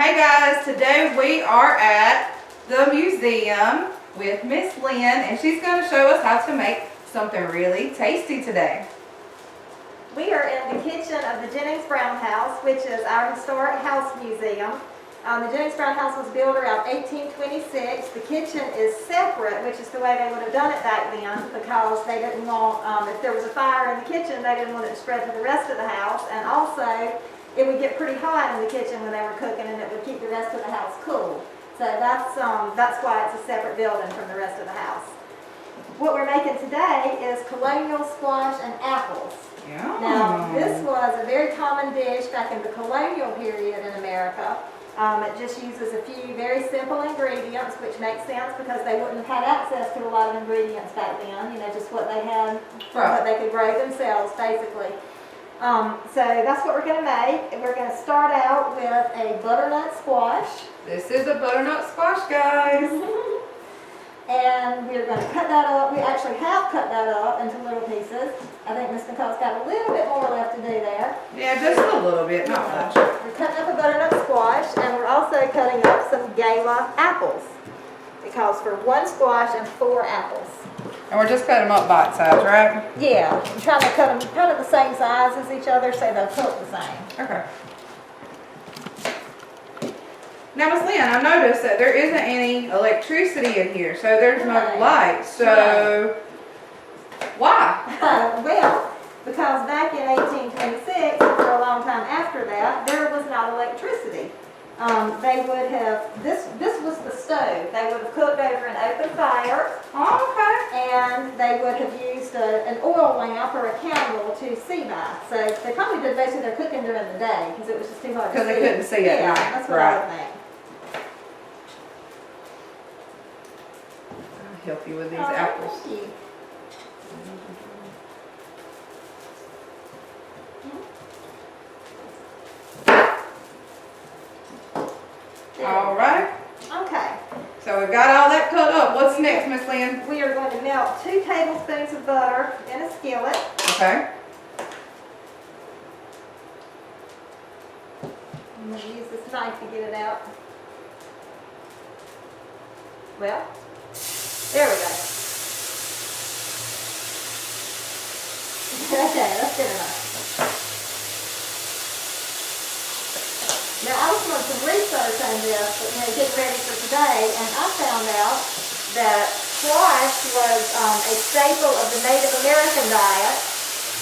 Hey guys, today we are at the museum with Miss Lynn, and she's going to show us how to make something really tasty today. We are in the kitchen of the Jennings-Brown House, which is our historic house museum. The Jennings-Brown House was built around 1826. The kitchen is separate, which is the way they would have done it back then, because they didn't want, if there was a fire in the kitchen, they didn't want it to spread to the rest of the house. And also, it would get pretty hot in the kitchen when they were cooking, and it would keep the rest of the house cool. So that's why it's a separate building from the rest of the house. What we're making today is Colonial Squash and Apples. Yeah. Now, this was a very common dish back in the colonial period in America. It just uses a few very simple ingredients, which makes sense because they wouldn't have had access to a lot of ingredients back then, you know, just what they had, what they could grow themselves, basically. So that's what we're going to make. We're going to start out with a butternut squash. This is a butternut squash, guys. And we're going to cut that up. We actually have cut that up into little pieces. I think Miss Nicole's got a little bit more left to do there. Yeah, just a little bit, not much. We're cutting up a butternut squash, and we're also cutting up some gala apples. It calls for 1 squash and 4 apples. And we're just cutting them up bite size, right? Yeah, I'm trying to cut them kind of the same size as each other so they'll cook the same. Okay. Now, Miss Lynn, I noticed that there isn't any electricity in here, so there's no light. So, why? Well, because back in 1826, for a long time after that, there was not electricity. They would have, this was the stove. They would have cooked over an open fire. Oh, okay. And they would have used an oil lamp or a candle to see by. So they probably did most of their cooking during the day because it was just too hard to see. Because they couldn't see at night. That's what I would think. I'll help you with these apples. Thank you. All right. Okay. So we've got all that cut up. What's next, Miss Lynn? We are going to melt 2 tablespoons of butter in a skillet. Okay. I'm going to use this knife to get it out. Well, there we go. Okay, that's good enough. Now, I was doing some research on this, but getting ready for today, and I found out that squash was a staple of the Native American diet,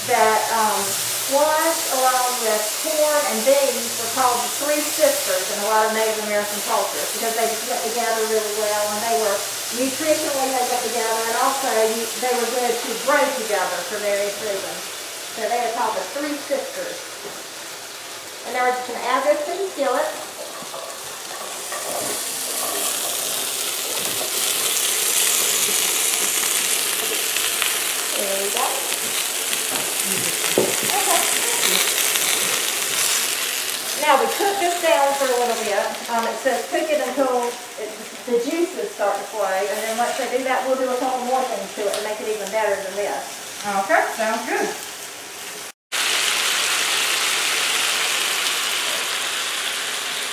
that squash along with corn and beans were called the 3 sisters in a lot of Native American cultures because they just went together really well, and they were nutritionally they went together, and also they were good to grow together for various reasons. So they are called the 3 sisters. And now we're just going to add this to the skillet. There we go. Okay. Now we cook this down for a little bit. It says cook it until the juices start to flow, and then once they do that, we'll do a couple more things to it to make it even better than this. Okay, sounds good.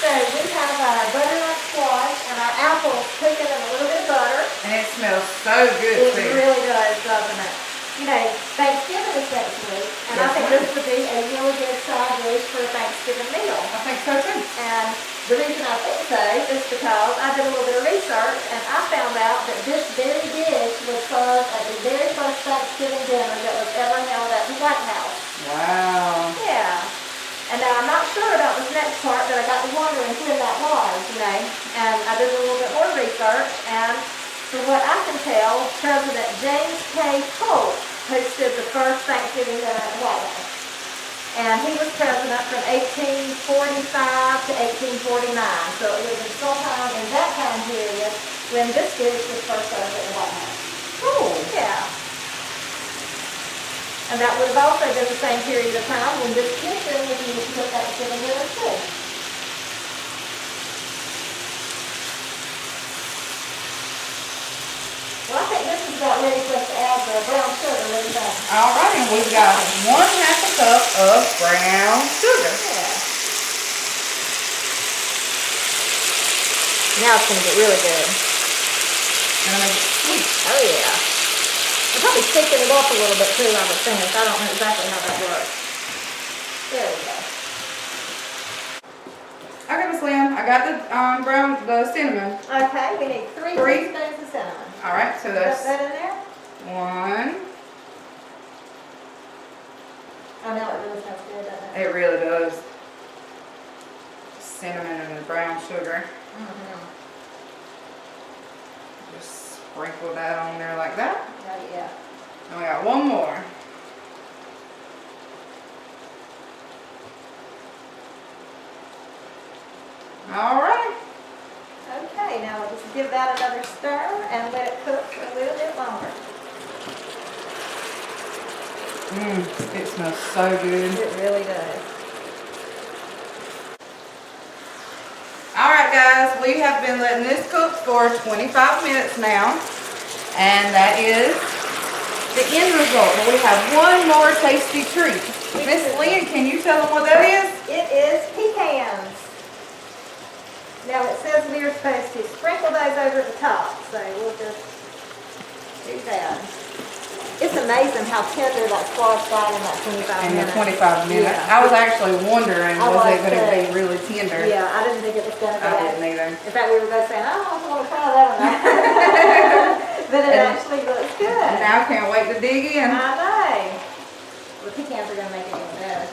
So we have our butternut squash and our apples cooking in a little bit of butter. And it smells so good, It too. really does, doesn't it? You know, Thanksgiving is next week, and I think this would be a really good side dish for a Thanksgiving meal. I think so, too. And the reason I think so is because I did a little bit of research, and I found out that this very dish was served at the very first Thanksgiving dinner that was ever held at the White House. Wow. Yeah. And now I'm not sure about this next part, but I got to wondering when that was, you know. And I did a little bit more research, and from what I can tell, President James K. Polk hosted the first Thanksgiving dinner at the White House. And he was president from 1845 to 1849. So it was in sometime in that time period when this dish was first served at the White House. Cool. Yeah. And that would have also been the same period of time when this kitchen was used to cook Thanksgiving dinner too. Well, I think this is about ready for us to add the brown sugar. What do you think? All right, and we've got 1/2 cup of brown sugar. Yeah. Now it's gonna get really good. And make it sweet. Oh yeah. I'll probably thicken it up a little bit too, I would think. I don't know exactly how that works. There we go. Okay, Miss Lynn, I got the cinnamon. Okay, we need 3 teaspoons of cinnamon. All right, so that's Put that in there. 1. I know it really smells good, doesn't it? It really does. Cinnamon and the brown sugar. Just sprinkle that on there like that. Oh yeah. And we got 1 more. All right. Okay, now we'll just give that another stir and let it cook for a little bit longer. It smells so good. It really does. All right, guys, we have been letting this cook for 25 minutes now, and that is the end result. But we have 1 more tasty treat. Miss Lynn, can you tell them what that is? It is pecans. Now it says we're supposed to sprinkle those over the top, so we'll just do that. It's amazing how tender that squash got in that 25 In minutes. the 25 minutes. Yeah. I was actually wondering, I was was it going to too. be really tender? Yeah, I didn't think it was going to be. I didn't either. In fact, we were both saying, I don't want to try that one. But it actually looks good. Now I can't wait to dig in. I know. The pecans are going to make it even better.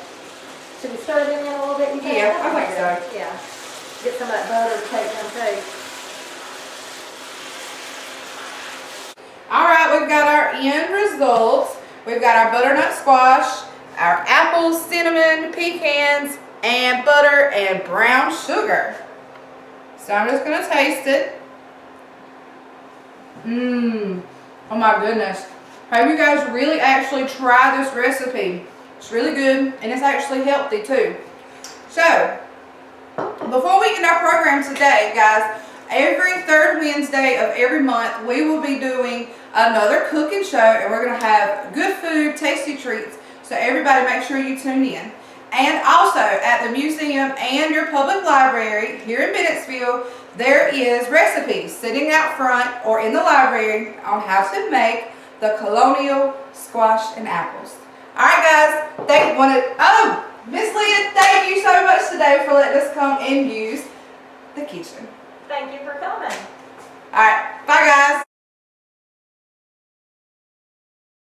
Should we stir them in a little bit? You think? Yeah, I think so. Yeah. Get some of that butter to take them too. All right, we've got our end results. We've got our butternut squash, our apples, cinnamon, pecans, and butter and brown sugar. So I'm just gonna taste it. Oh my goodness. Hope you guys really actually try this recipe. It's really good and it's actually healthy too. So, before we end our program today, guys, every 3rd Wednesday of every month, we will be doing another cooking show, and we're going to have good food, tasty treats, so everybody make sure you tune in. And also, at the museum and your public library here in Bennettsville, there is recipes sitting out front or in the library on how to make the Colonial Squash and Apples. Alright guys, Miss Lynn, thank you so much today for letting us come and use the kitchen. Thank you for coming. Alright,